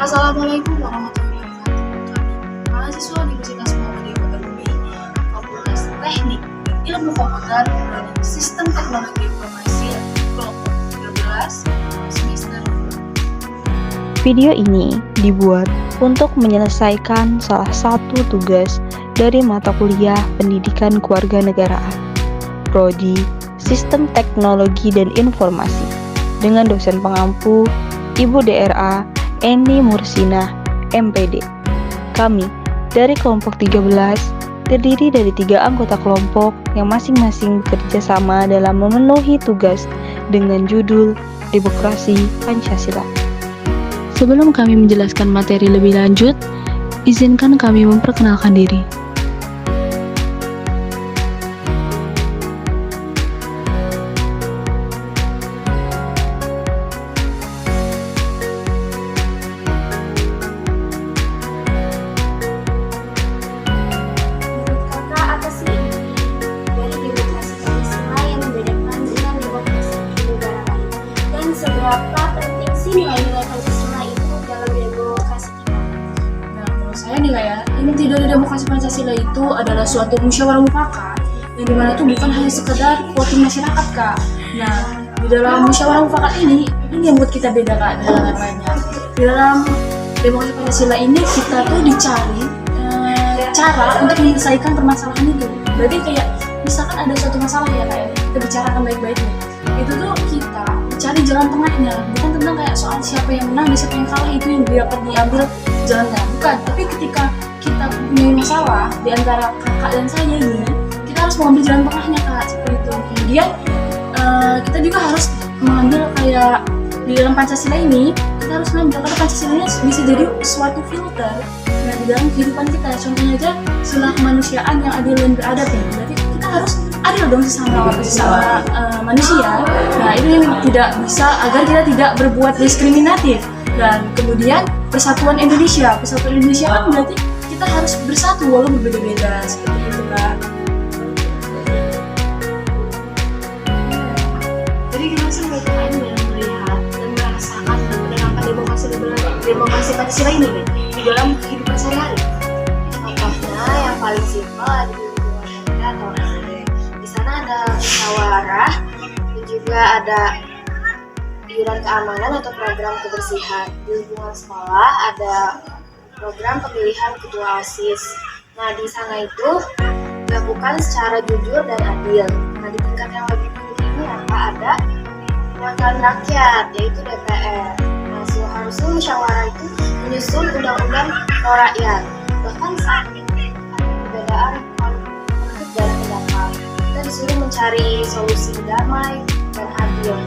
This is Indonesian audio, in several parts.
Assalamualaikum warahmatullahi wabarakatuh. Kami mahasiswa Universitas Muhammadiyah Kota Bumi, Fakultas Teknik dan Ilmu Komputer dari Sistem Teknologi Informasi kelompok 13 semester 2. Video ini dibuat untuk menyelesaikan salah satu tugas dari mata kuliah Pendidikan Kewarganegaraan, Prodi Sistem Teknologi dan Informasi, dengan dosen pengampu Ibu DRA Eni Mursinah, MPD. Kami dari kelompok 13 terdiri dari 3 anggota kelompok yang masing-masing bekerja sama dalam memenuhi tugas dengan judul Demokrasi Pancasila. Sebelum kami menjelaskan materi lebih lanjut, izinkan kami memperkenalkan diri. Seberapa penting sih nilai-nilai Pancasila itu dalam demokrasi kita? Nah, menurut saya nih ya, inti dari demokrasi Pancasila itu adalah suatu musyawarah mufakat yang dimana itu bukan hanya sekedar voting masyarakat, Kak. Nah, di dalam musyawarah mufakat ini yang buat kita beda, Kak, dengan yang lainnya. Di dalam demokrasi Pancasila ini kita tuh dicari cara untuk menyelesaikan permasalahan itu. Berarti kayak misalkan ada suatu masalah ya, Kak, kita bicarakan baik-baik nih. Itu tuh kita cari jalan tengahnya, bukan tentang kayak soal siapa yang menang dan siapa yang kalah itu yang dapat diambil jalannya, bukan. Tapi ketika kita punya masalah di antara kakak dan saya ini, kita harus mengambil jalan tengahnya, Kak, seperti itu. Kemudian kita juga harus mengambil kayak di dalam Pancasila ini, kita harus mengambil karena Pancasila ini bisa jadi suatu filter di dalam kehidupan kita. Contohnya aja sila kemanusiaan yang adil dan beradab ya. Berarti kita harus adil dong sesama manusia. Nah, itu yang tidak bisa agar kita tidak berbuat diskriminatif. Dan kemudian persatuan Indonesia kan berarti kita harus bersatu walau berbeda-beda, seperti itu, Kak. Jadi gimana sih menurut kalian dalam melihat dan merasakan dan menerapkan demokrasi Pancasila ini nih di dalam kehidupan sehari-hari? Contohnya yang paling simpel ada di lingkungan kita atau SD. Di sana ada musyawarah dan juga ada iuran keamanan atau program kebersihan. Di lingkungan sekolah ada program pemilihan ketua OSIS. Nah, di sana itu dilakukan secara jujur dan adil. Nah, di tingkat yang lebih tinggi ini ada perwakilan rakyat, yaitu DPR. Nah, seharusnya musyawarah itu menyusun undang-undang pro rakyat. Bahkan saat perbedaan konflik dan pendapat, kita disuruh mencari solusi damai dan adil.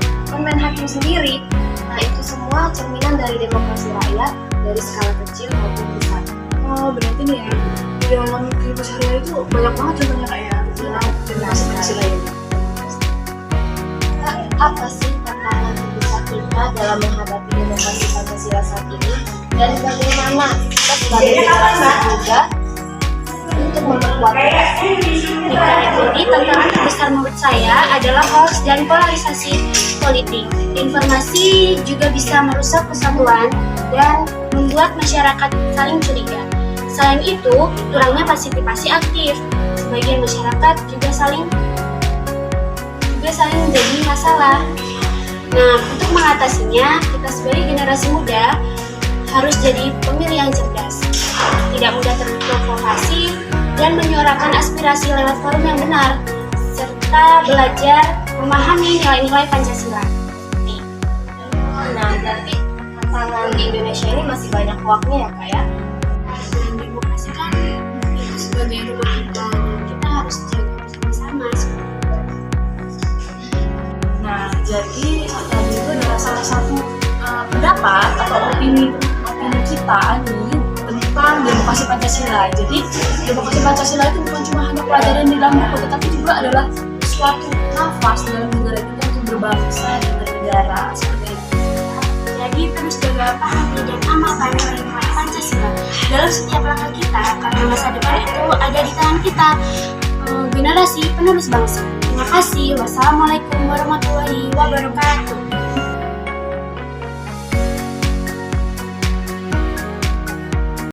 Menhakim sendiri, nah itu semua cerminan dari demokrasi rakyat dari skala kecil maupun besar. Oh, berarti nih ya, di dalam kehidupan sehari-hari itu banyak banget contohnya, Kak, ya, dalam demokrasi Pancasila ini. Apa sih tantangan terbesar kita dalam menghadapi demokrasi Pancasila saat ini, dan bagaimana kita sebagai generasi muda untuk memperkuatnya? Jadi tantangan terbesar menurut saya adalah hoax dan polarisasi politik. Informasi juga bisa merusak persatuan dan membuat masyarakat saling curiga. Selain itu, kurangnya partisipasi aktif. Sebagian masyarakat juga saling menjadi masalah. Nah, untuk mengatasinya, kita sebagai generasi muda harus jadi pemilih yang cerdas, tidak mudah terprovokasi, dan menyuarakan aspirasi lewat forum yang benar, serta belajar memahami nilai-nilai Pancasila. Nah, berarti tantangan di Indonesia ini masih banyak hoaknya ya, Kak, ya? Dan demokrasi kan itu sebagai rumah kita, dan kita harus jaga bersama-sama. Nah, jadi tadi itu adalah salah satu pendapat atau opini kita nih tentang demokrasi Pancasila. Jadi demokrasi Pancasila itu bukan cuma hanya pelajaran di dalam buku, tetapi juga adalah suatu nafas dalam negara kita untuk berbangsa dan bernegara, seperti itu. Jadi terus jaga pahami dan amalkan nilai-nilai Pancasila dalam setiap langkah kita, karena masa depan itu ada di tangan kita, generasi penerus bangsa. Terima kasih. Wassalamualaikum